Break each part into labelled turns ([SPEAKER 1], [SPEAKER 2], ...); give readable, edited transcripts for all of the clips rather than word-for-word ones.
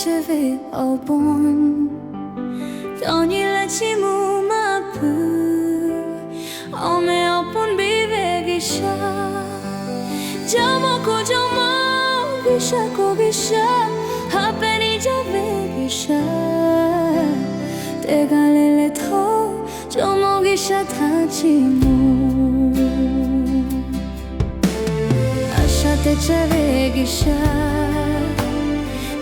[SPEAKER 1] cheve au bon Doni la chimu mapu Ome au pun bive gisha Jamo gisha ko gisha Hapeni jave gisha Tega lele tho Jamo gisha tha chimu Asha te cheve gisha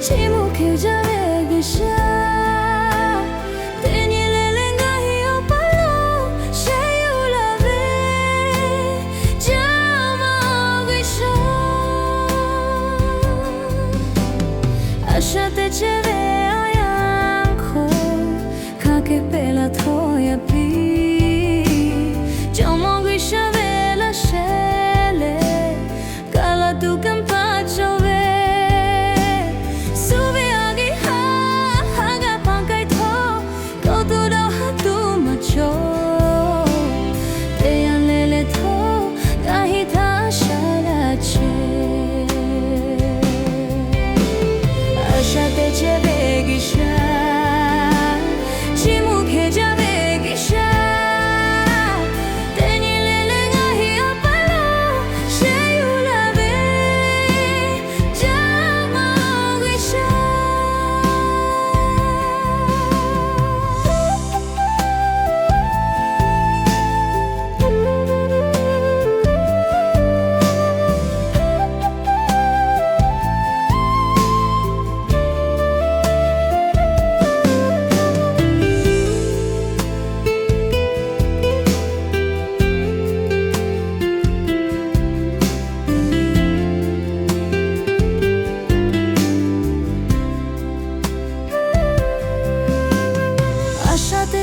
[SPEAKER 1] Chimu kyu jave gisha Teni lele ngahi o palo Shayu lave Jama gisha Asha te cheve ayanko Kake pela thoya pi Jama gisha vela shele Kala tu kampa chove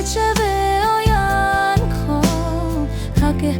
[SPEAKER 1] Cheve oyan ko Hake